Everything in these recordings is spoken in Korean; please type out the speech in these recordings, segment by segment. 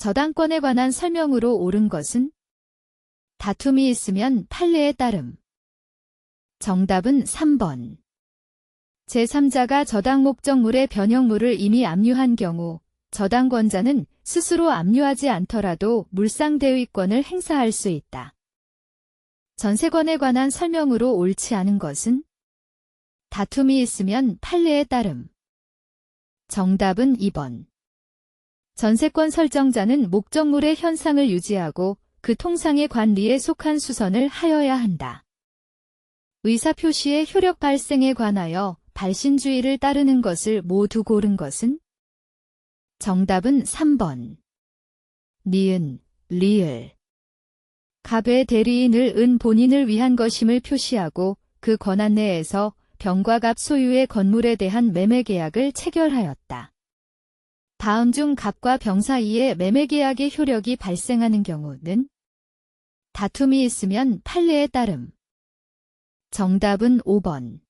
저당권에 관한 설명으로 옳은 것은? 다툼이 있으면 판례에 따름. 정답은 3번. 제3자가 저당 목적물의 변형물을 이미 압류한 경우 저당권자는 스스로 압류하지 않더라도 물상대위권을 행사할 수 있다. 전세권에 관한 설명으로 옳지 않은 것은? 다툼이 있으면 판례에 따름. 정답은 2번. 전세권 설정자는 목적물의 현상을 유지하고 그 통상의 관리에 속한 수선을 하여야 한다. 의사표시의 효력 발생에 관하여 발신주의를 따르는 것을 모두 고른 것은? 정답은 3번. 니은, 리을. 갑의 대리인을 은 본인을 위한 것임을 표시하고 그 권한 내에서 병과 갑 소유의 건물에 대한 매매계약을 체결하였다. 다음 중 갑과 병 사이에 매매계약의 효력이 발생하는 경우는? 다툼이 있으면 판례에 따름. 정답은 5번.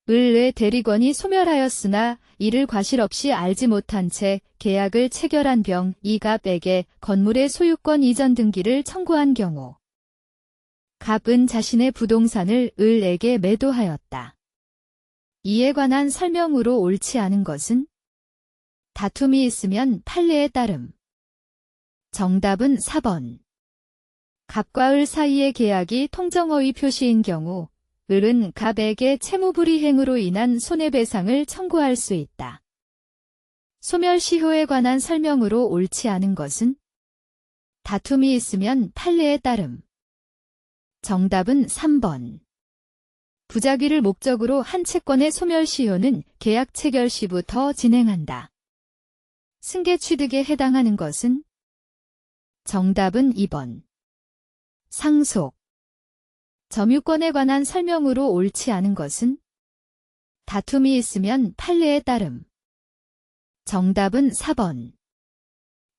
을의 대리권이 소멸하였으나 이를 과실 없이 알지 못한 채 계약을 체결한 병, 이갑에게 건물의 소유권 이전 등기를 청구한 경우 갑은 자신의 부동산을 을에게 매도하였다. 이에 관한 설명으로 옳지 않은 것은? 다툼이 있으면 판례에 따름. 정답은 4번. 갑과 을 사이의 계약이 통정허위 표시인 경우 을은 갑에게 채무불이행으로 인한 손해배상을 청구할 수 있다. 소멸시효에 관한 설명으로 옳지 않은 것은? 다툼이 있으면 판례에 따름. 정답은 3번. 부작위를 목적으로 한 채권의 소멸시효는 계약 체결 시부터 진행한다. 승계 취득에 해당하는 것은? 정답은 2번. 상속. 점유권에 관한 설명으로 옳지 않은 것은? 다툼이 있으면 판례에 따름. 정답은 4번.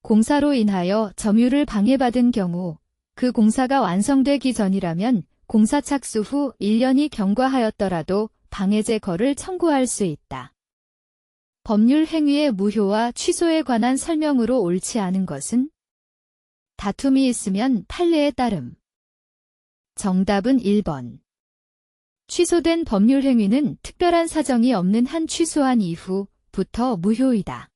공사로 인하여 점유를 방해받은 경우 그 공사가 완성되기 전이라면 공사 착수 후 1년이 경과하였더라도 방해제거를 청구할 수 있다. 법률 행위의 무효와 취소에 관한 설명으로 옳지 않은 것은? 다툼이 있으면 판례에 따름. 정답은 1번. 취소된 법률 행위는 특별한 사정이 없는 한 취소한 이후부터 무효이다.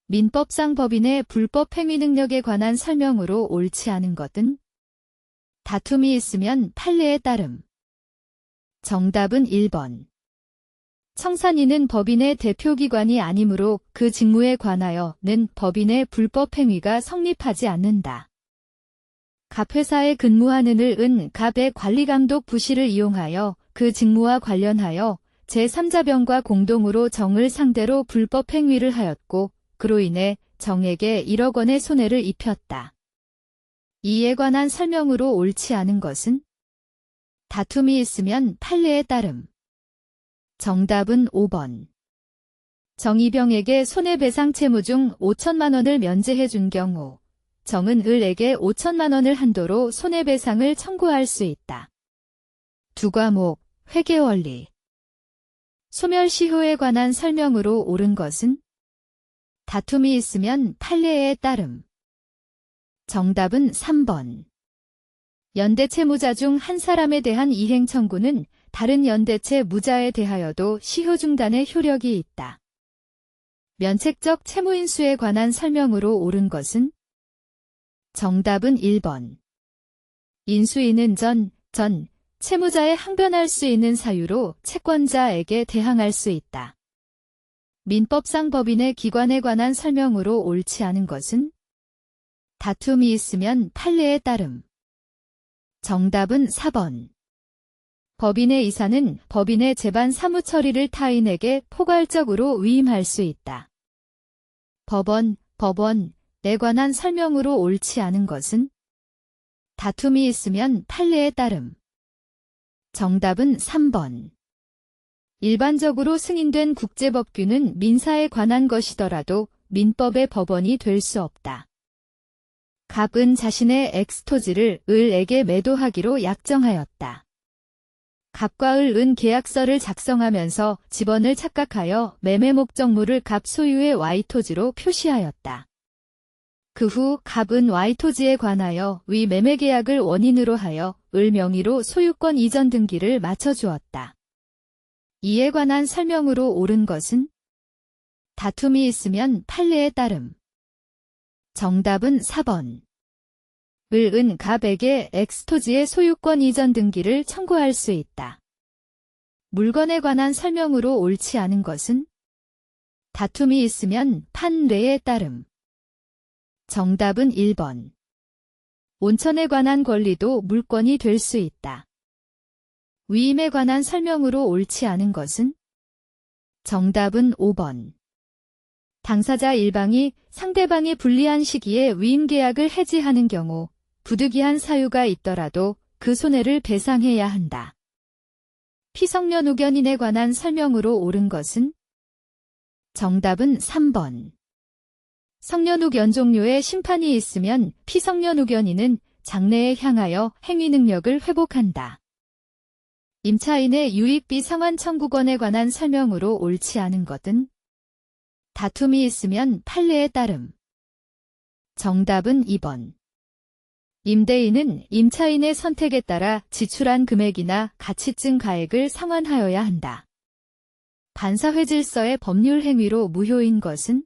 민법상 법인의 불법 행위 능력에 관한 설명으로 옳지 않은 것은? 다툼이 있으면 판례에 따름. 정답은 1번. 청산인은 법인의 대표기관이 아니므로 그 직무에 관하여는 법인의 불법 행위가 성립하지 않는다. 갑회사에 근무하는 을은 갑의 관리감독 부실을 이용하여 그 직무와 관련하여 제3자병과 공동으로 정을 상대로 불법 행위를 하였고 그로 인해 정에게 1억 원의 손해를 입혔다. 이에 관한 설명으로 옳지 않은 것은? 다툼이 있으면 판례에 따름. 정답은 5번. 정이병에게 손해배상 채무 중 5천만 원을 면제해 준 경우 정은 을에게 5천만 원을 한도로 손해배상을 청구할 수 있다. 두 과목, 회계원리. 소멸시효에 관한 설명으로 옳은 것은? 다툼이 있으면 판례에 따름. 정답은 3번. 연대 채무자 중 한 사람에 대한 이행 청구는 다른 연대채 무자에 대하여도 시효 중단의 효력이 있다. 면책적 채무인수에 관한 설명으로 옳은 것은? 정답은 1번. 인수인은 전 채무자에 항변할 수 있는 사유로 채권자에게 대항할 수 있다. 민법상 법인의 기관에 관한 설명으로 옳지 않은 것은? 다툼이 있으면 판례에 따름. 정답은 4번. 법인의 이사는 법인의 재반 사무 처리를 타인에게 포괄적으로 위임할 수 있다. 법원에 관한 설명으로 옳지 않은 것은? 다툼이 있으면 판례에 따름. 정답은 3번. 일반적으로 승인된 국제법규는 민사에 관한 것이더라도 민법의 법원이 될 수 없다. 갑은 자신의 엑스토지를 을에게 매도하기로 약정하였다. 갑과 을은 계약서를 작성하면서 집원을 착각하여 매매 목적물을 갑 소유의 Y토지로 표시하였다. 그 후 갑은 Y 토지에 관하여 위 매매계약을 원인으로 하여 을 명의로 소유권 이전 등기를 맞춰주었다. 이에 관한 설명으로 옳은 것은 다툼이 있으면 판례에 따름. 정답은 4번. 을은 갑에게 X토지의 소유권 이전 등기를 청구할 수 있다. 물건에 관한 설명으로 옳지 않은 것은 다툼이 있으면 판례에 따름. 정답은 1번. 온천에 관한 권리도 물권이 될 수 있다. 위임에 관한 설명으로 옳지 않은 것은 정답은 5번. 당사자 일방이 상대방이 불리한 시기에 위임계약을 해지하는 경우 부득이한 사유가 있더라도 그 손해를 배상해야 한다. 피성년 우견인에 관한 설명으로 옳은 것은 정답은 3번. 성년우견 종료에 심판이 있으면 피성년우견인은 장래에 향하여 행위 능력을 회복한다. 임차인의 유익비 상환 청구권에 관한 설명으로 옳지 않은 것은 다툼이 있으면 판례에 따름. 정답은 2번. 임대인은 임차인의 선택에 따라 지출한 금액이나 가치증 가액을 상환하여야 한다. 반사회질서의 법률 행위로 무효인 것은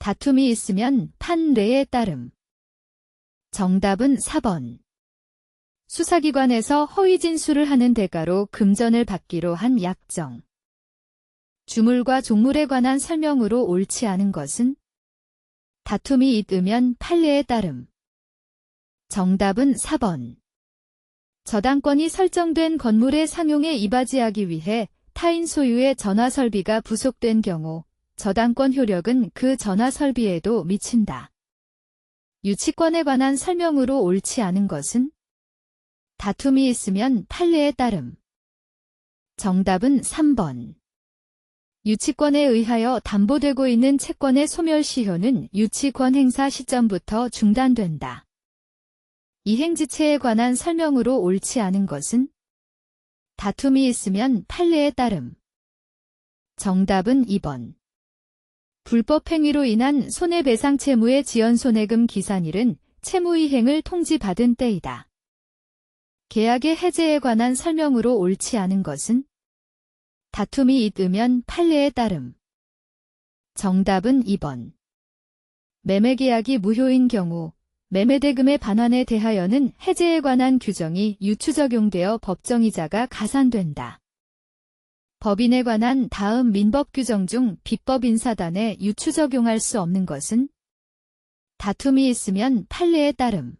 다툼이 있으면 판례에 따름. 정답은 4번. 수사기관에서 허위 진술을 하는 대가로 금전을 받기로 한 약정. 주물과 종물에 관한 설명으로 옳지 않은 것은 다툼이 있으면 판례에 따름. 정답은 4번. 저당권이 설정된 건물의 상용에 이바지하기 위해 타인 소유의 전화설비가 부속된 경우 저당권 효력은 그 전화설비에도 미친다. 유치권에 관한 설명으로 옳지 않은 것은 다툼이 있으면 판례에 따름. 정답은 3번. 유치권에 의하여 담보되고 있는 채권의 소멸시효는 유치권 행사 시점부터 중단된다. 이행지체에 관한 설명으로 옳지 않은 것은 다툼이 있으면 판례에 따름. 정답은 2번. 불법 행위로 인한 손해배상 채무의 지연손해금 기산일은 채무이행을 통지받은 때이다. 계약의 해제에 관한 설명으로 옳지 않은 것은 다툼이 있으면 판례에 따름. 정답은 2번. 매매계약이 무효인 경우 매매대금의 반환에 대하여는 해제에 관한 규정이 유추적용되어 법정이자가 가산된다. 법인에 관한 다음 민법 규정 중 비법인사단에 유추적용할 수 없는 것은 다툼이 있으면 판례에 따름.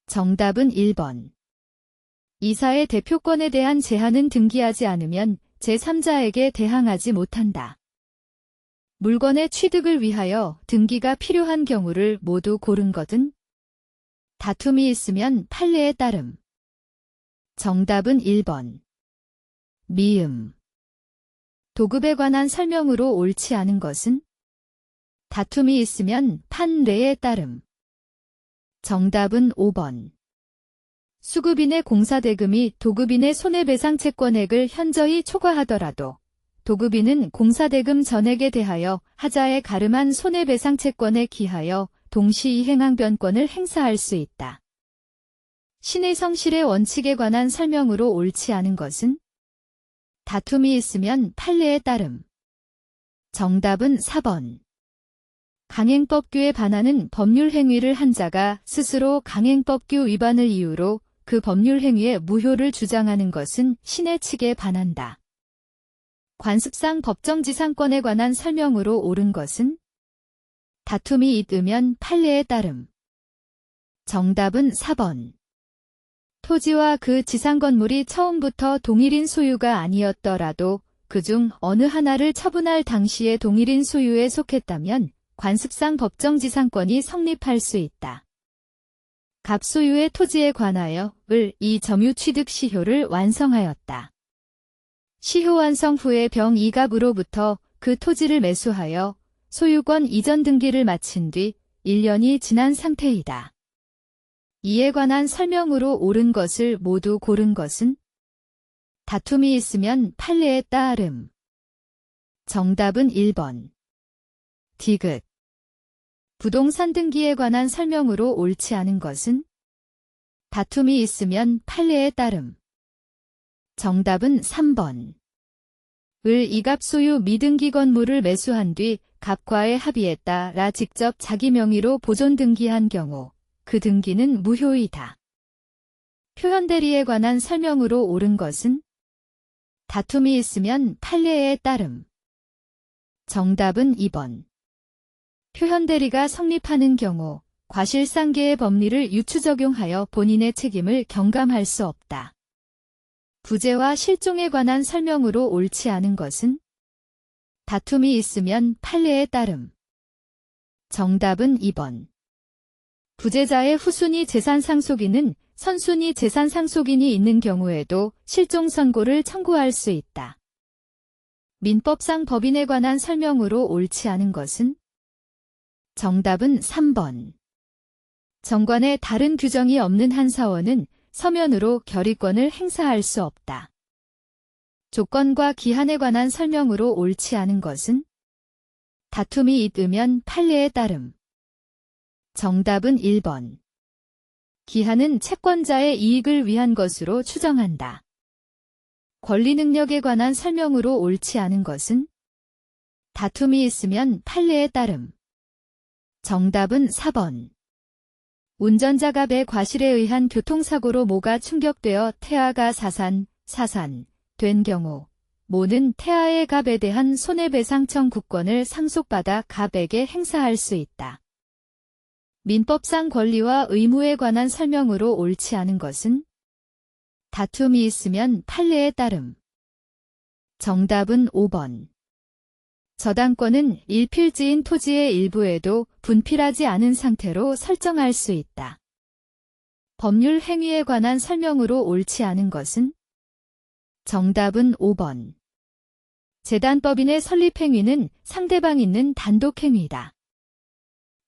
정답은 1번. 이사의 대표권에 대한 제한은 등기하지 않으면 제3자에게 대항하지 못한다. 물건의 취득을 위하여 등기가 필요한 경우를 모두 고른 것은 다툼이 있으면 판례에 따름. 정답은 1번. 미음. 도급에 관한 설명으로 옳지 않은 것은 다툼이 있으면 판례에 따름. 정답은 5번. 수급인의 공사대금이 도급인의 손해배상 채권액을 현저히 초과하더라도 도급인은 공사대금 전액에 대하여 하자에 가름한 손해배상 채권에 기하여 동시이행항변권을 행사할 수 있다. 신의 성실의 원칙에 관한 설명으로 옳지 않은 것은 다툼이 있으면 판례에 따름. 정답은 4번. 강행법규에 반하는 법률 행위를 한 자가 스스로 강행법규 위반을 이유로 그 법률 행위의 무효를 주장하는 것은 신의 측에 반한다. 관습상 법정지상권에 관한 설명으로 옳은 것은 다툼이 있으면 판례에 따름. 정답은 4번. 토지와 그 지상건물이 처음부터 동일인 소유가 아니었더라도 그중 어느 하나를 처분할 당시에 동일인 소유에 속했다면 관습상 법정지상권이 성립할 수 있다. 갑 소유의 토지에 관하여 을 이 점유 취득 시효를 완성하였다. 시효 완성 후에 병 이갑으로부터 그 토지를 매수하여 소유권 이전 등기를 마친 뒤 1년이 지난 상태이다. 이에 관한 설명으로 옳은 것을 모두 고른 것은 다툼이 있으면 판례에 따름. 정답은 1번. 디귿. 부동산 등기에 관한 설명으로 옳지 않은 것은 다툼이 있으면 판례에 따름. 정답은 3번. 을 이갑 소유 미등기 건물을 매수한 뒤 갑과의 합의에 따라 직접 자기 명의로 보존 등기한 경우 그 등기는 무효이다. 표현대리에 관한 설명으로 옳은 것은 다툼이 있으면 판례에 따름. 정답은 2번. 표현대리가 성립하는 경우 과실상계의 법리를 유추 적용하여 본인의 책임을 경감할 수 없다. 부재와 실종에 관한 설명으로 옳지 않은 것은 다툼이 있으면 판례에 따름. 정답은 2번. 부재자의 후순위 재산상속인은 선순위 재산상속인이 있는 경우에도 실종 선고를 청구할 수 있다. 민법상 법인에 관한 설명으로 옳지 않은 것은 정답은 3번. 정관에 다른 규정이 없는 한 사원은 서면으로 결의권을 행사할 수 없다. 조건과 기한에 관한 설명으로 옳지 않은 것은 다툼이 있으면 판례에 따름. 정답은 1번. 기한은 채권자의 이익을 위한 것으로 추정한다. 권리 능력에 관한 설명으로 옳지 않은 것은 다툼이 있으면 판례에 따름. 정답은 4번. 운전자갑의 과실에 의한 교통사고로 모가 충격되어 태아가 사산 된 경우 모는 태아의 갑에 대한 손해배상 청구권을 상속받아 갑에게 행사할 수 있다. 민법상 권리와 의무에 관한 설명으로 옳지 않은 것은 다툼이 있으면 판례에 따름. 정답은 5번. 저당권은 일필지인 토지의 일부에도 분필하지 않은 상태로 설정할 수 있다. 법률 행위에 관한 설명으로 옳지 않은 것은 정답은 5번. 재단법인의 설립행위는 상대방 있는 단독행위다.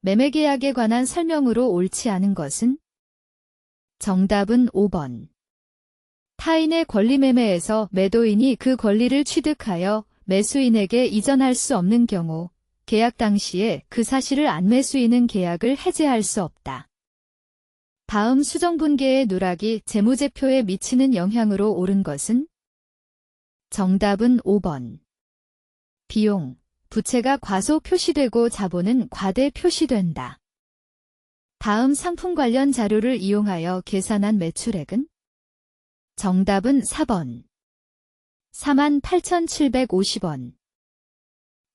매매계약에 관한 설명으로 옳지 않은 것은 정답은 5번. 타인의 권리매매에서 매도인이 그 권리를 취득하여 매수인에게 이전할 수 없는 경우 계약 당시에 그 사실을 안 매수인은 계약을 해지할 수 없다. 다음 수정분계의 누락이 재무제표에 미치는 영향으로 옳은 것은 정답은 5번. 비용, 부채가 과소 표시되고 자본은 과대 표시된다. 다음 상품 관련 자료를 이용하여 계산한 매출액은 정답은 4번. 48,750원.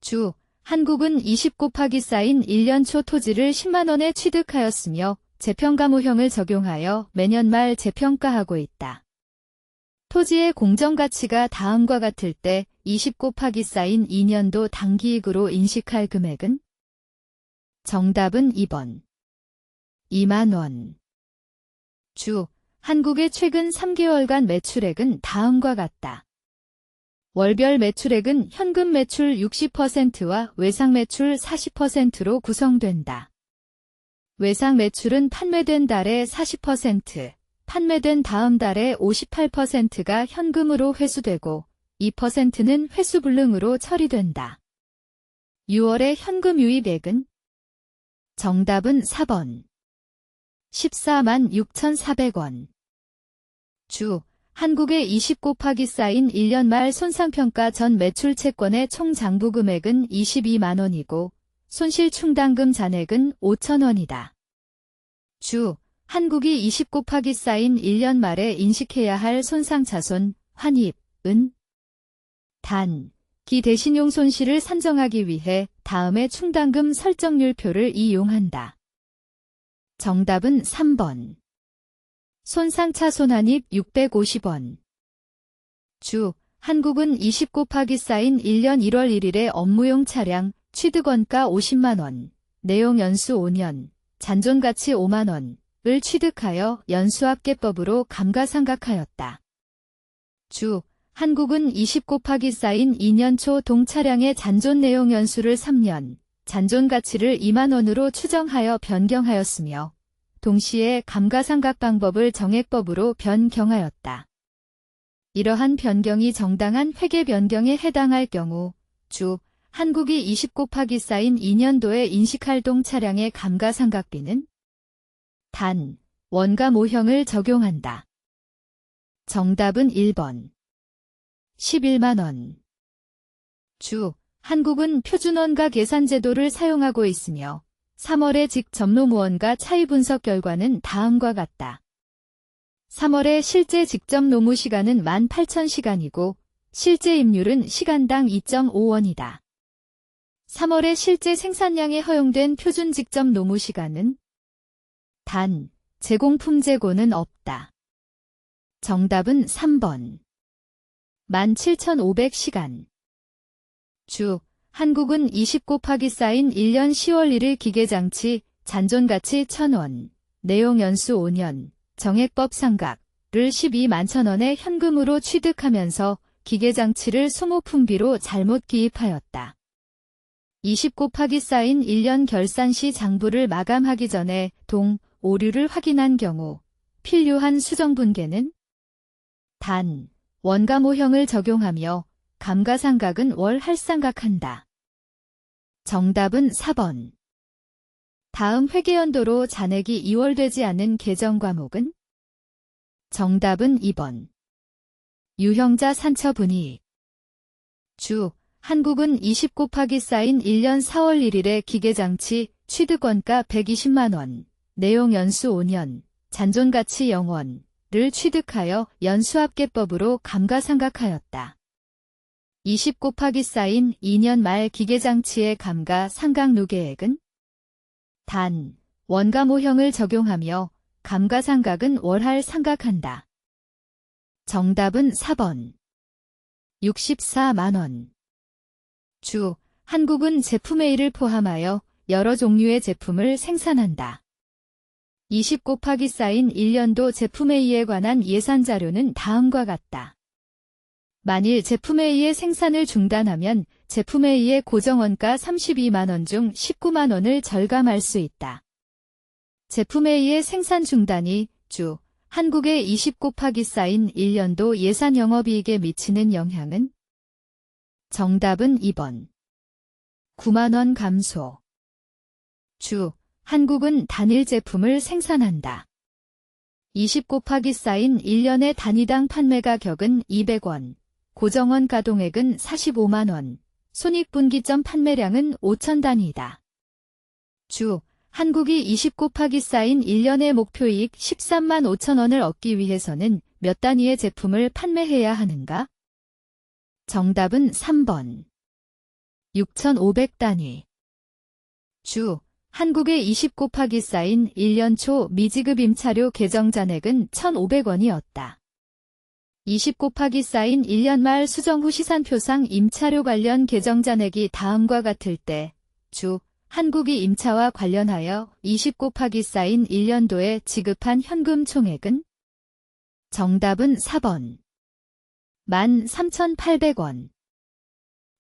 주, 한국은 20 곱하기 쌓인 1년 초 토지를 10만원에 취득하였으며 재평가모형을 적용하여 매년 말 재평가하고 있다. 토지의 공정가치가 다음과 같을 때 20 곱하기 쌓인 2년도 당기이익으로 인식할 금액은 정답은 2번. 2만원. 주, 한국의 최근 3개월간 매출액은 다음과 같다. 월별 매출액은 현금 매출 60%와 외상 매출 40%로 구성된다. 외상 매출은 판매된 달에 40%, 판매된 다음 달에 58%가 현금으로 회수되고 2%는 회수불능으로 처리된다. 6월의 현금 유입액은 정답은 4번. 14만 6,400원. 주, 한국의 20 곱하기 쌓인 1년 말 손상평가 전 매출 채권의 총 장부 금액은 22만원이고 손실충당금 잔액은 5천원이다. 주, 한국이 20 곱하기 쌓인 1년 말에 인식해야 할 손상차손, 환입은 단, 기 대신용 손실을 산정하기 위해 다음의 충당금 설정률표를 이용한다. 정답은 3번. 손상차손 환입 650원. 주, 한국은 20 곱하기 쌓인 1년 1월 1일에 업무용 차량, 취득원가 50만원, 내용 연수 5년, 잔존가치 5만원을 취득하여 연수합계법으로 감가상각하였다. 주, 한국은 20 곱하기 쌓인 2년 초 동차량의 잔존 내용 연수를 3년, 잔존가치를 2만원으로 추정하여 변경하였으며 동시에 감가상각 방법을 정액법으로 변경하였다. 이러한 변경이 정당한 회계 변경에 해당할 경우 주, 한국이 20 곱하기 쌓인 2년도의 인식활동 차량의 감가상각비는 단, 원가 모형을 적용한다. 정답은 1번. 11만 원. 주, 한국은 표준원가 계산 제도를 사용하고 있으며 3월의 직접노무원가 차이 분석 결과는 다음과 같다. 3월의 실제 직접 노무 시간은 18,000시간이고 실제 임률은 시간당 2.5원이다. 3월의 실제 생산량에 허용된 표준 직접 노무 시간은 단, 제공품 재고는 없다. 정답은 3번. 17,500시간. 주, 한국은 20 곱하기 쌓인 1년 10월 1일 기계장치, 잔존가치 1,000원, 내용 연수 5년, 정액법 상각을 12만 1,000원에 현금으로 취득하면서 기계장치를 소모품비로 잘못 기입하였다. 20 곱하기 쌓인 1년 결산 시 장부를 마감하기 전에 동, 오류를 확인한 경우 필요한 수정분계는 단, 원가 모형을 적용하며 감가상각은 월 할상각한다. 정답은 4번. 다음 회계연도로 잔액이 이월되지 않은 계정 과목은? 정답은 2번. 유형자 산처분이익. 주, 한국은 20 곱하기 쌓인 1년 4월 1일에 기계장치 취득원가 120만원, 내용 연수 5년, 잔존가치 0원을 취득하여 연수합계법으로 감가상각하였다. 20 곱하기 쌓인 2년 말 기계장치의 감가상각 누계액은? 단, 원가 모형을 적용하며 감가상각은 월할 상각한다. 정답은 4번. 64만원. 주, 한국은 제품 A를 포함하여 여러 종류의 제품을 생산한다. 20 곱하기 쌓인 1년도 제품 A에 관한 예산 자료는 다음과 같다. 만일 제품 A의 생산을 중단하면 제품 A의 고정원가 32만원 중 19만원을 절감할 수 있다. 제품 A의 생산 중단이 주, 한국의 20 곱하기 쌓인 1년도 예산 영업이익에 미치는 영향은? 정답은 2번. 9만원 감소. 주, 한국은 단일 제품을 생산한다. 20 곱하기 쌓인 1년의 단위당 판매 가격은 200원, 고정원 가동액은 45만원, 손익분기점 판매량은 5,000단위이다. 주, 한국이 20 곱하기 쌓인 1년의 목표이익 13만 5천원을 얻기 위해서는 몇 단위의 제품을 판매해야 하는가? 정답은 3번. 6,500단위. 주, 한국의 20 곱하기 쌓인 1년 초 미지급 임차료 계정 잔액은 1,500원이었다. 20 곱하기 쌓인 1년 말 수정 후 시산표상 임차료 관련 계정 잔액이 다음과 같을 때, 주, 한국이 임차와 관련하여 20 곱하기 쌓인 1년도에 지급한 현금 총액은? 정답은 4번. 13,800원.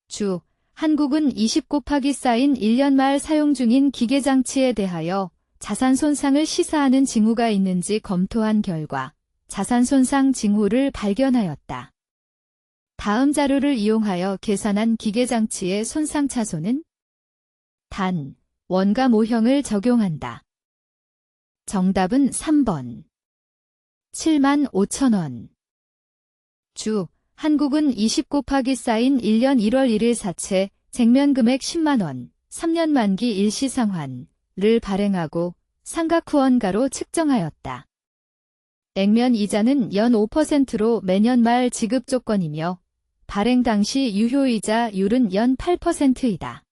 주, 한국은 20 곱하기 쌓인 1년 말 사용 중인 기계장치에 대하여 자산 손상을 시사하는 징후가 있는지 검토한 결과 자산 손상 징후를 발견하였다. 다음 자료를 이용하여 계산한 기계장치의 손상 차손은? 단, 원가 모형을 적용한다. 정답은 3번. 7만 5천원. 주, 한국은 20 곱하기 쌓인 1년 1월 1일 사채, 쟁면 금액 10만원, 3년 만기 일시상환을 발행하고 상각 후 원가로 측정하였다. 액면 이자는 연 5%로 매년 말 지급 조건이며 발행 당시 유효이자율은 연 8%이다.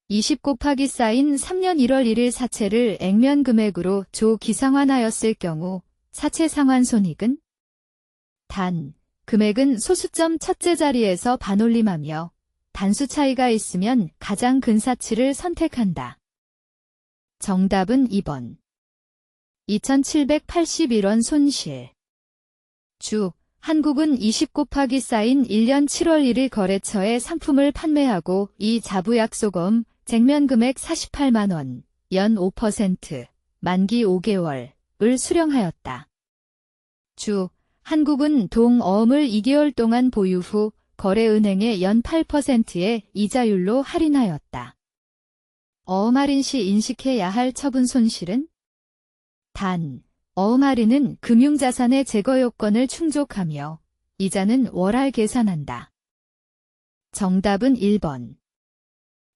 20 곱하기 쌓인 3년 1월 1일 사채를 액면 금액으로 조 기상환하였을 경우 사채 상환 손익은? 단, 금액은 소수점 첫째 자리에서 반올림하며 단수 차이가 있으면 가장 큰 사치를 선택한다. 정답은 2번. 2,781원 손실. 주, 한국은 20 곱하기 쌓인 1년 7월 1일 거래처에 상품을 판매하고 이 자부약속금 쟁면 금액 48만원, 연 5%, 만기 5개월을 수령하였다. 주, 한국은 동어음을 2개월 동안 보유 후 거래은행에 연 8%의 이자율로 할인하였다. 어음할인 시 인식해야 할 처분 손실은? 단, 어음할인은 금융자산의 제거 요건을 충족하며 이자는 월할 계산한다. 정답은 1번.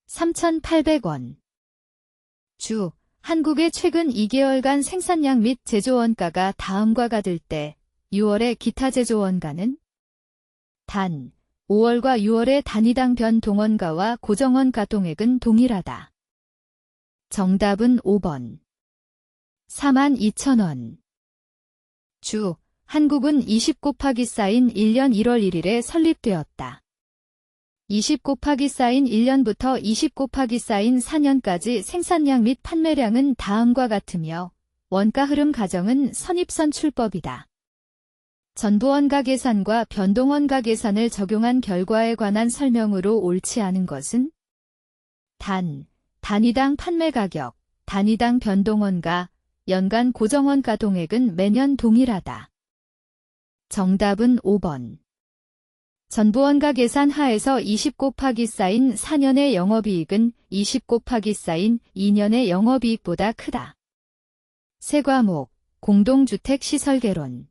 3,800원. 주, 한국의 최근 2개월간 생산량 및 제조 원가가 다음과 같을 때 6월의 기타 제조 원가는? 단, 5월과 6월의 단위당 변동원가와 고정원가 동액은 동일하다. 정답은 5번. 42,000원. 주, 한국은 20 곱하기 쌓인 1년 1월 1일에 설립되었다. 20 곱하기 쌓인 1년부터 20 곱하기 쌓인 4년까지 생산량 및 판매량은 다음과 같으며 원가 흐름 가정은 선입선출법이다. 전부원가 계산과 변동원가 계산을 적용한 결과에 관한 설명으로 옳지 않은 것은? 단, 단위당 판매가격, 단위당 변동원가, 연간 고정원가 동액은 매년 동일하다. 정답은 5번. 전부원가 계산 하에서 20 곱하기 쌓인 4년의 영업이익은 20 곱하기 쌓인 2년의 영업이익보다 크다. 세 과목, 공동주택시설개론.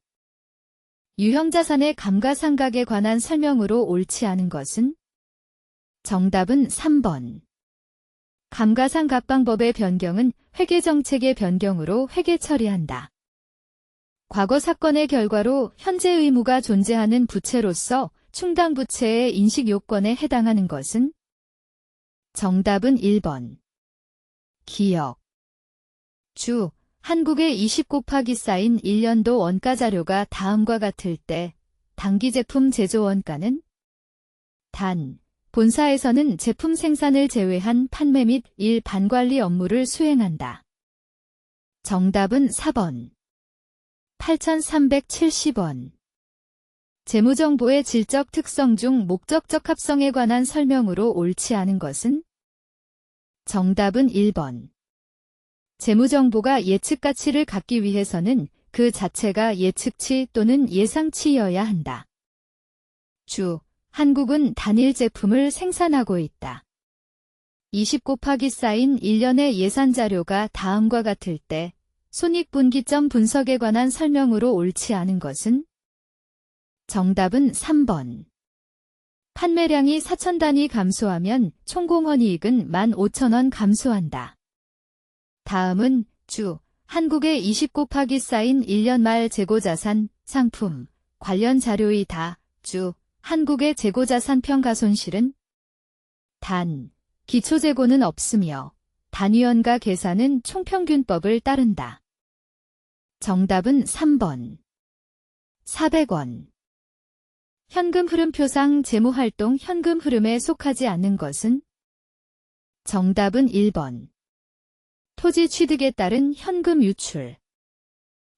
유형자산의 감가상각에 관한 설명으로 옳지 않은 것은? 정답은 3번. 감가상각방법의 변경은 회계정책의 변경으로 회계 처리한다. 과거 사건의 결과로 현재 의무가 존재하는 부채로서 충당부채의 인식요건에 해당하는 것은? 정답은 1번. 기억. 주, 한국의 20 곱하기 쌓인 1년도 원가자료가 다음과 같을 때 단기제품 제조 원가는? 단, 본사에서는 제품 생산을 제외한 판매 및 일반관리 업무를 수행한다. 정답은 4번. 8,370원. 재무정보의 질적 특성 중 목적적 합성에 관한 설명으로 옳지 않은 것은? 정답은 1번. 재무정보가 예측가치를 갖기 위해서는 그 자체가 예측치 또는 예상치여야 한다. 주, 한국은 단일 제품을 생산하고 있다. 20 곱하기 쌓인 1년의 예산자료가 다음과 같을 때 손익분기점 분석에 관한 설명으로 옳지 않은 것은? 정답은 3번. 판매량이 4,000단위 감소하면 총공헌이익은 15,000원 감소한다. 다음은 주, 한국의 20 곱하기 쌓인 1년 말 재고자산, 상품, 관련 자료이다. 주, 한국의 재고자산 평가손실은? 단, 기초재고는 없으며 단위원가 계산은 총평균법을 따른다. 정답은 3번. 400원. 현금 흐름표상 재무활동 현금 흐름에 속하지 않는 것은? 정답은 1번. 토지 취득에 따른 현금 유출.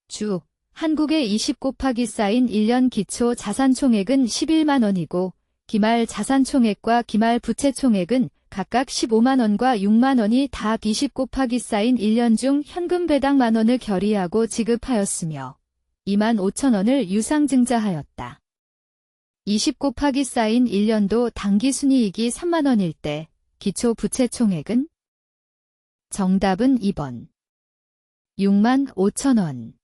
주, 한국의 20 곱하기 쌓인 1년 기초 자산 총액은 11만 원이고 기말 자산 총액과 기말 부채 총액은 각각 15만 원과 6만 원이 다 20 곱하기 쌓인 1년 중 현금 배당 만 원을 결의하고 지급하였으며 2만 5천 원을 유상증자하였다. 20 곱하기 쌓인 1년도 당기순이익이 3만 원일 때 기초 부채 총액은? 정답은 2번. 6만 5천 원.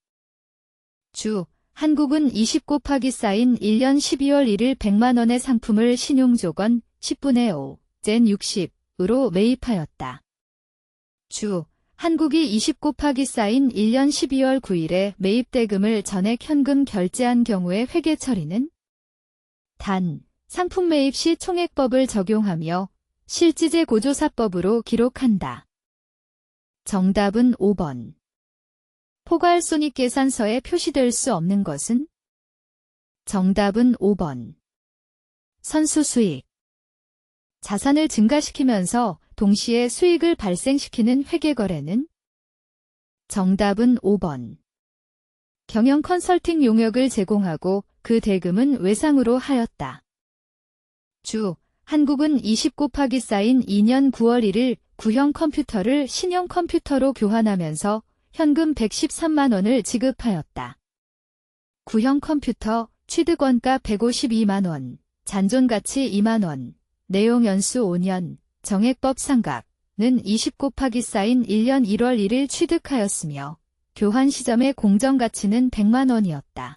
주, 한국은 20 곱하기 쌓인 1년 12월 1일 100만 원의 상품을 신용조건 10분의 5, 젠 60으로 매입하였다. 주, 한국이 20 곱하기 쌓인 1년 12월 9일에 매입대금을 전액 현금 결제한 경우의 회계 처리는? 단, 상품 매입 시 총액법을 적용하며 실지재 고조사법으로 기록한다. 정답은 5번. 포괄손익계산서에 표시될 수 없는 것은? 정답은 5번. 선수수익. 자산을 증가시키면서 동시에 수익을 발생시키는 회계거래는? 정답은 5번. 경영 컨설팅 용역을 제공하고 그 대금은 외상으로 하였다. 주, 한국은 20 곱하기 쌓인 2년 9월 1일 구형 컴퓨터를 신형 컴퓨터로 교환하면서 현금 113만 원을 지급하였다. 구형 컴퓨터 취득원가 152만 원, 잔존가치 2만원, 내용연수 5년, 정액법 상각는 20 곱하기 사인 1년 1월 1일 취득하였으며 교환 시점의 공정가치는 100만원이었다.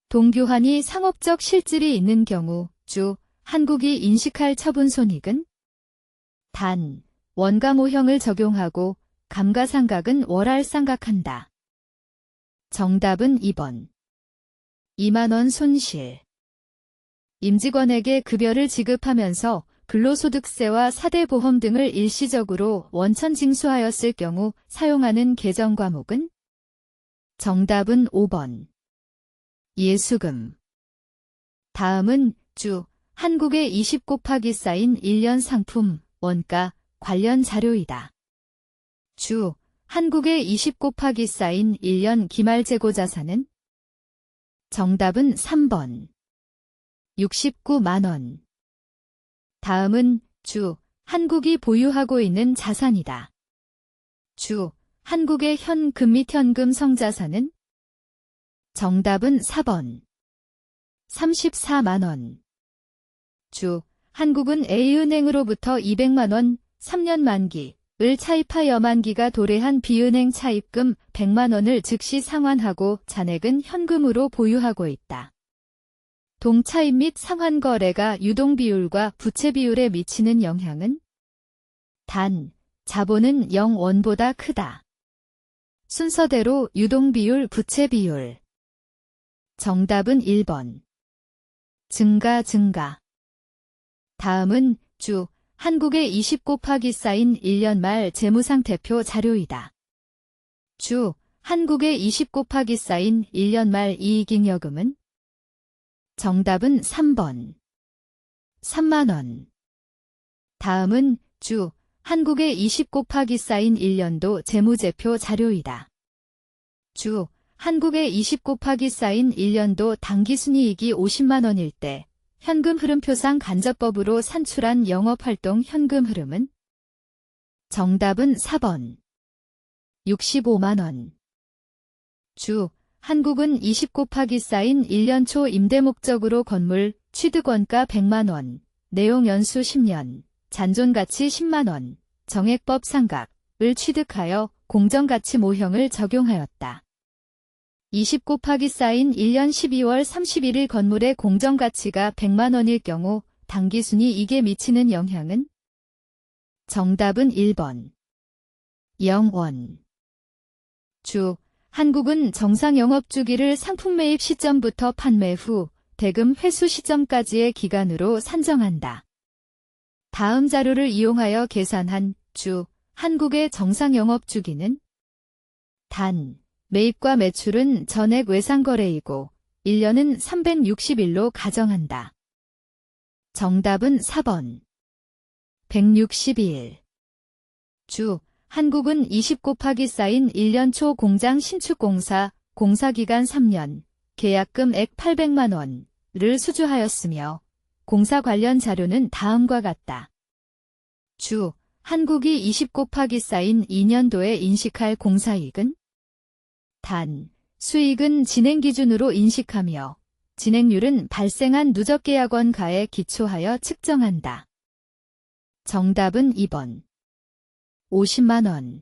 동교환이 상업적 실질이 있는 경우 주 한국이 인식할 처분손익은 단 원가모형을 적용하고 감가상각은 월할상각한다. 정답은 2번. 2만원 손실. 임직원에게 급여를 지급하면서 근로소득세와 사대보험 등을 일시적으로 원천 징수하였을 경우 사용하는 계정 과목은? 정답은 5번. 예수금. 다음은 주 한국의 20 곱하기 사인 1년 상품 원가 관련 자료이다. 주 한국의 20 곱하기 사인 1년 기말재고 자산은? 정답은 3번. 69만원. 다음은 주 한국이 보유하고 있는 자산이다. 주 한국의 현금 및 현금 성자산은? 정답은 4번. 34만원. 주 한국은 A은행으로부터 200만원 3년 만기을 차입하여 만기가 도래한 B은행 차입금 100만원을 즉시 상환하고 잔액은 현금으로 보유하고 있다. 동차입 및 상환 거래가 유동비율과 부채비율에 미치는 영향은? 단, 자본은 0원보다 크다. 순서대로 유동비율, 부채비율. 정답은 1번. 증가. 다음은 주 한국의 20 곱하기 사인 1년 말 재무상태표 자료이다. 주 한국의 20 곱하기 사인 1년 말 이익잉여금은? 정답은 3번. 3만원. 다음은 주 한국의 20 곱하기 사인 1년도 재무제표 자료이다. 주 한국의 20 곱하기 사인 1년도 당기순이익이 50만원일 때 현금 흐름표상 간접법으로 산출한 영업활동 현금 흐름은? 정답은 4번. 65만원. 주 한국은 20 곱하기 사인 1년 초 임대 목적으로 건물 취득원가 100만원, 내용 연수 10년, 잔존가치 10만원, 정액법 상각을 취득하여 공정가치 모형을 적용하였다. 20 곱하기 사인 1년 12월 31일 건물의 공정가치가 100만원일 경우 당기순이익에 미치는 영향은? 정답은 1번. 0원. 주 한국은 정상 영업주기를 상품 매입 시점부터 판매 후 대금 회수 시점까지의 기간으로 산정한다. 다음 자료를 이용하여 계산한 주 한국의 정상 영업주기는? 단, 매입과 매출은 전액 외상거래이고 1년은 360일로 가정한다. 정답은 4번. 160일. 주 한국은 20 곱하기 사인 1년 초 공장 신축공사, 공사기간 3년, 계약금 액 800만원을 수주하였으며 공사 관련 자료는 다음과 같다. 주 한국이 20 곱하기 사인 2년도에 인식할 공사이익은? 단, 수익은 진행 기준으로 인식하며 진행률은 발생한 누적계약원가에 기초하여 측정한다. 정답은 2번. 50만원.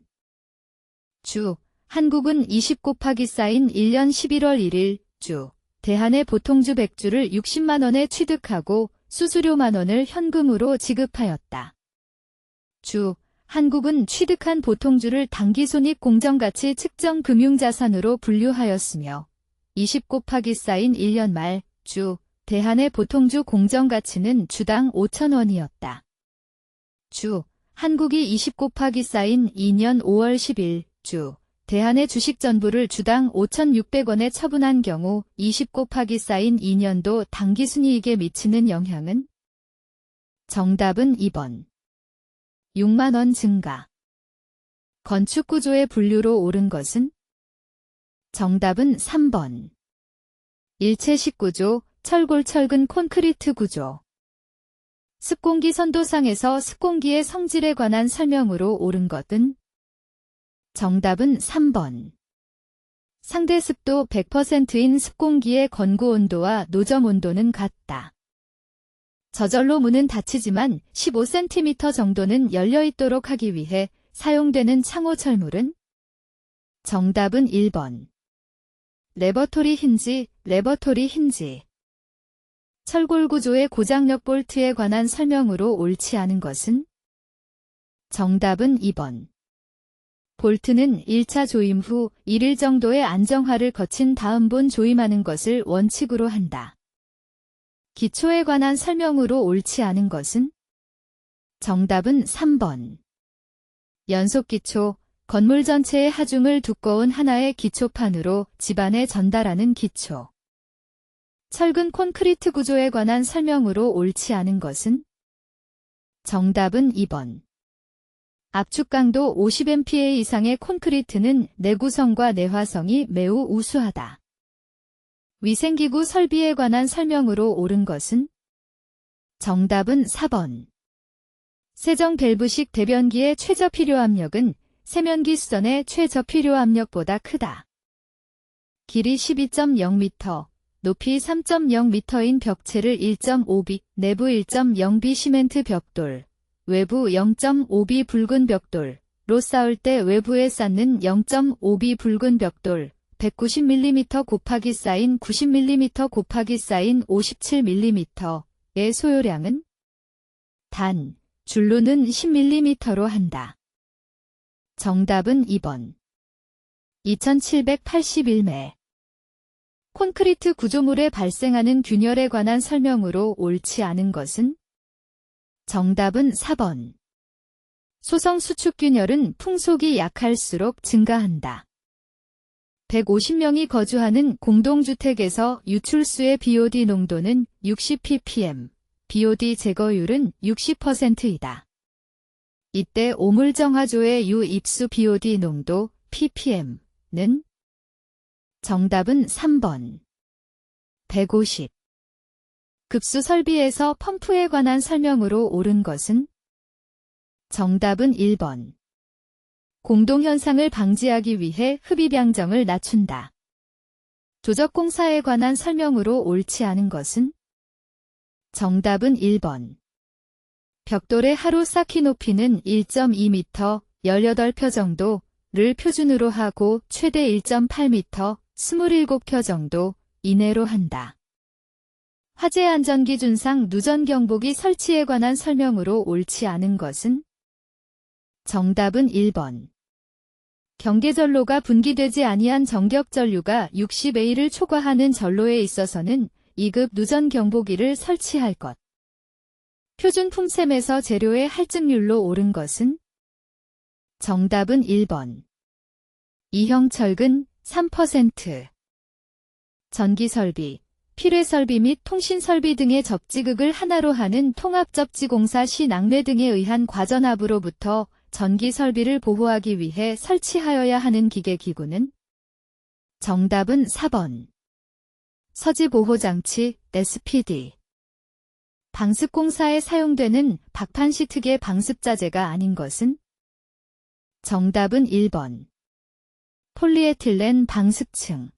주 한국은 20 곱하기 사인 1년 11월 1일 주 대한의 보통주 100주를 60만원에 취득하고 수수료 만원을 현금으로 지급하였다. 주 한국은 취득한 보통주를 당기손익 공정가치 측정 금융자산으로 분류하였으며 20 곱하기 사인 1년 말 주 대한의 보통주 공정가치는 주당 5,000원이었다. 주 한국이 20 곱하기 사인 2년 5월 10일 주 대한의 주식 전부를 주당 5,600원에 처분한 경우 20 곱하기 사인 2년도 당기순이익에 미치는 영향은? 정답은 2번. 6만원 증가. 건축구조의 분류로 옳은 것은? 정답은 3번. 일체식 구조, 철골 철근 콘크리트 구조. 습공기 선도상에서 습공기의 성질에 관한 설명으로 옳은 것은? 정답은 3번. 상대 습도 100%인 습공기의 건구 온도와 노점 온도는 같다. 저절로 문은 닫히지만 15cm 정도는 열려 있도록 하기 위해 사용되는 창호 철물은? 정답은 1번. 레버토리 힌지, 레버토리 힌지. 철골 구조의 고장력 볼트에 관한 설명으로 옳지 않은 것은? 정답은 2번. 볼트는 1차 조임 후 1일 정도의 안정화를 거친 다음 본 조임하는 것을 원칙으로 한다. 기초에 관한 설명으로 옳지 않은 것은? 정답은 3번. 연속기초, 건물 전체의 하중을 두꺼운 하나의 기초판으로 집안에 전달하는 기초. 철근 콘크리트 구조에 관한 설명으로 옳지 않은 것은? 정답은 2번. 압축 강도 50MPa 이상의 콘크리트는 내구성과 내화성이 매우 우수하다. 위생기구 설비에 관한 설명으로 옳은 것은? 정답은 4번. 세정 밸브식 대변기의 최저 필요 압력은 세면기 수전의 최저 필요 압력보다 크다. 길이 12.0m, 높이 3.0m인 벽체를 1.5B, 내부 1.0B 시멘트 벽돌, 외부 0.5B 붉은 벽돌로 쌓을 때 외부에 쌓는 0.5B 붉은 벽돌 190mm 곱하기 쌓인 90mm 곱하기 쌓인 57mm의 소요량은? 단, 줄로는 10mm로 한다. 정답은 2번. 2781매. 콘크리트 구조물에 발생하는 균열에 관한 설명으로 옳지 않은 것은? 정답은 4번. 소성 수축균열은 풍속이 약할수록 증가한다. 150명이 거주하는 공동주택에서 유출수의 BOD 농도는 60ppm, BOD 제거율은 60%이다. 이때 오물정화조의 유입수 BOD 농도 ppm는? 정답은 3번. 150. 급수 설비에서 펌프에 관한 설명으로 옳은 것은? 정답은 1번. 공동현상을 방지하기 위해 흡입양정을 낮춘다. 조적공사에 관한 설명으로 옳지 않은 것은? 정답은 1번. 벽돌의 하루 쌓기 높이는 1.2m, 18표 정도를 표준으로 하고 최대 1.8m, 27표 정도 이내로 한다. 화재 안전기준상 누전 경보기 설치에 관한 설명으로 옳지 않은 것은? 정답은 1번. 경계전로가 분기되지 아니한 정격전류가 60A를 초과하는 전로에 있어서는 2급 누전 경보기를 설치할 것. 표준 품셈에서 재료의 할증률로 옳은 것은? 정답은 1번. 이형 철근 3%. 전기설비, 필외설비 및 통신설비 등의 접지극을 하나로 하는 통합접지공사 시 낙뢰 등에 의한 과전압으로부터 전기설비를 보호하기 위해 설치하여야 하는 기계기구는? 정답은 4번. 서지보호장치, SPD. 방습공사에 사용되는 박판시트계 방습자재가 아닌 것은? 정답은 1번. 폴리에틸렌 방습층.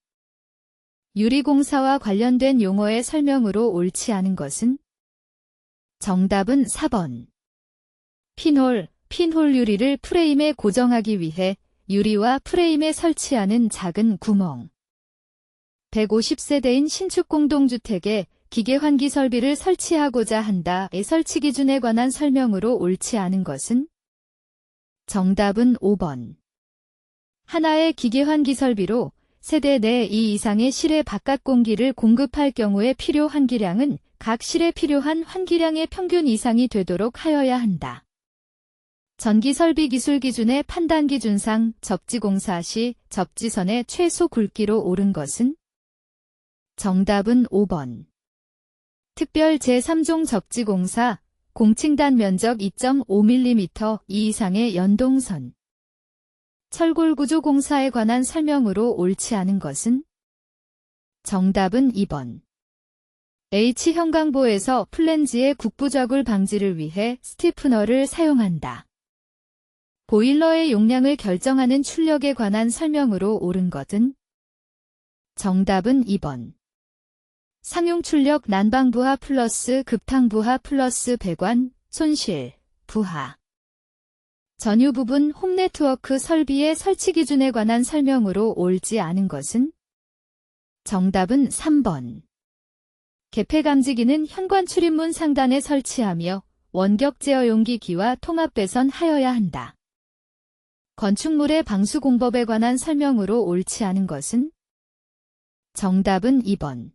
유리공사와 관련된 용어의 설명으로 옳지 않은 것은? 정답은 4번. 핀홀 유리를 프레임에 고정하기 위해 유리와 프레임에 설치하는 작은 구멍. 150세대인 신축 공동주택에 기계환기 설비를 설치하고자 한다의 설치 기준에 관한 설명으로 옳지 않은 것은? 정답은 5번. 하나의 기계환기 설비로 세대 내 2 이상의 실의 바깥 공기를 공급할 경우에 필요 환기량은 각 실에 필요한 환기량의 평균 이상이 되도록 하여야 한다. 전기설비 기술 기준의 판단 기준상 접지공사 시 접지선의 최소 굵기로 옳은 것은? 정답은 5번. 특별 제3종 접지공사, 공층단 면적 2.5mm 이상의 연동선. 철골구조공사에 관한 설명으로 옳지 않은 것은? 정답은 2번. H형광보에서 플랜지의 국부좌굴 방지를 위해 스티프너를 사용한다. 보일러의 용량을 결정하는 출력에 관한 설명으로 옳은 것은? 정답은 2번. 상용 출력 난방 부하 플러스 급탕 부하 플러스 배관, 손실, 부하. 전유 부분 홈 네트워크 설비의 설치 기준에 관한 설명으로 옳지 않은 것은? 정답은 3번. 개폐 감지기는 현관 출입문 상단에 설치하며 원격 제어 용기기와 통합 배선하여야 한다. 건축물의 방수 공법에 관한 설명으로 옳지 않은 것은? 정답은 2번.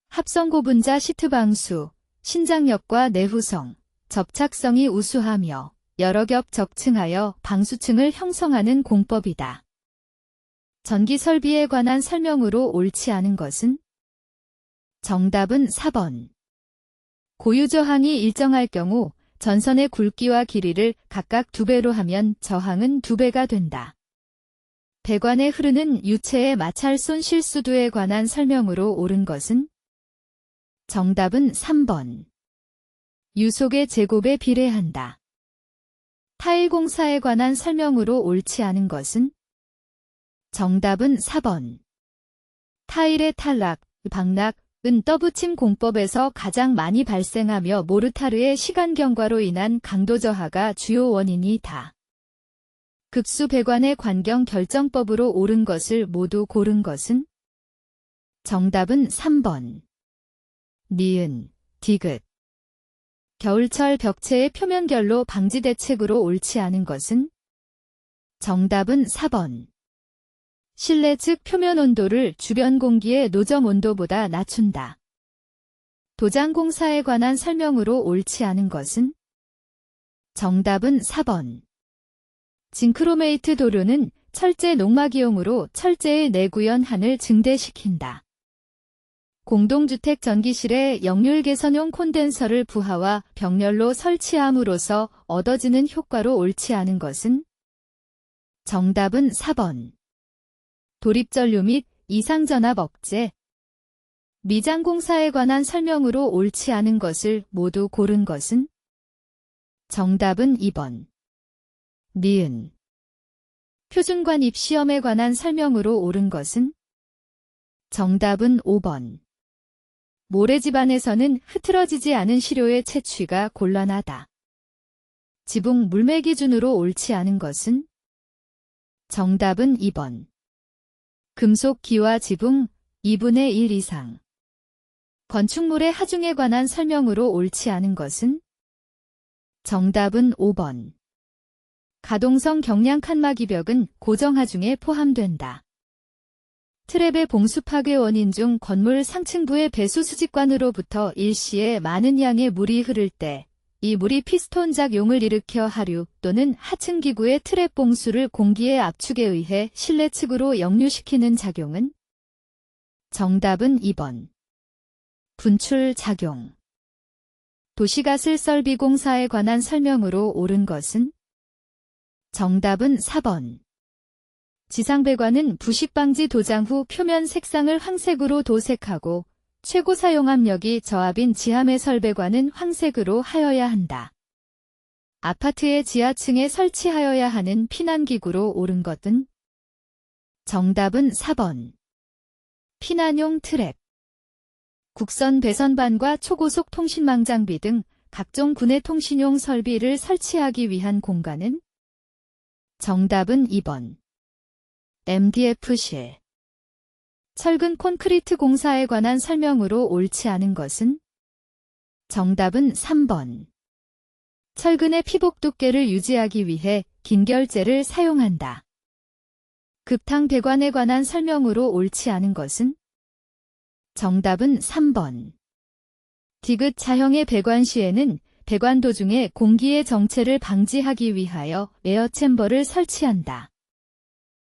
합성 고분자 시트 방수, 신장력과 내후성, 접착성이 우수하며 여러 겹 적층하여 방수층을 형성하는 공법이다. 전기 설비에 관한 설명으로 옳지 않은 것은? 정답은 4번. 고유 저항이 일정할 경우 전선의 굵기와 길이를 각각 2배로 하면 저항은 2배가 된다. 배관에 흐르는 유체의 마찰 손실 수두에 관한 설명으로 옳은 것은? 정답은 3번. 유속의 제곱에 비례한다. 타일 공사에 관한 설명으로 옳지 않은 것은? 정답은 4번. 타일의 탈락, 박락은 떠붙임 공법에서 가장 많이 발생하며 모르타르의 시간 경과로 인한 강도 저하가 주요 원인이다. 급수 배관의 관경 결정법으로 옳은 것을 모두 고른 것은? 정답은 3번. 니은, 디귿. 겨울철 벽체의 표면결로 방지 대책으로 옳지 않은 것은? 정답은 4번. 실내 즉 표면 온도를 주변 공기의 노점 온도보다 낮춘다. 도장 공사에 관한 설명으로 옳지 않은 것은? 정답은 4번. 징크로메이트 도료는 철제 농막이용으로 철제의 내구연한을 증대시킨다. 공동주택 전기실에 역률 개선용 콘덴서를 부하와 병렬로 설치함으로써 얻어지는 효과로 옳지 않은 것은? 정답은 4번. 도립전류 및 이상전압 억제. 미장 공사에 관한 설명으로 옳지 않은 것을 모두 고른 것은? 정답은 2번. 니은. 표준관 입시험에 관한 설명으로 옳은 것은? 정답은 5번. 모래집안에서는 흐트러지지 않은 시료의 채취가 곤란하다. 지붕 물매 기준으로 옳지 않은 것은? 정답은 2번. 금속 기와 지붕 2분의 1 이상. 건축물의 하중에 관한 설명으로 옳지 않은 것은? 정답은 5번. 가동성 경량 칸막이벽은 고정하중에 포함된다. 트랩의 봉수 파괴 원인 중 건물 상층부의 배수 수직관으로부터 일시에 많은 양의 물이 흐를 때 이 물이 피스톤 작용을 일으켜 하류 또는 하층 기구의 트랩 봉수를 공기의 압축에 의해 실내 측으로 역류시키는 작용은? 정답은 2번. 분출 작용. 도시가스 설비 공사에 관한 설명으로 옳은 것은? 정답은 4번. 지상배관은 부식방지 도장 후 표면 색상을 황색으로 도색하고 최고 사용압력이 저압인 지하매 설배관은 황색으로 하여야 한다. 아파트의 지하층에 설치하여야 하는 피난기구로 옳은 것은? 정답은 4번. 피난용 트랩. 국선 배선반과 초고속 통신망 장비 등 각종 군의 통신용 설비를 설치하기 위한 공간은? 정답은 2번. MDF실. 철근 콘크리트 공사에 관한 설명으로 옳지 않은 것은? 정답은 3번. 철근의 피복 두께를 유지하기 위해 긴결재를 사용한다. 급탕 배관에 관한 설명으로 옳지 않은 것은? 정답은 3번. 디귿 자형의 배관 시에는 배관 도중에 공기의 정체를 방지하기 위하여 에어 챔버를 설치한다.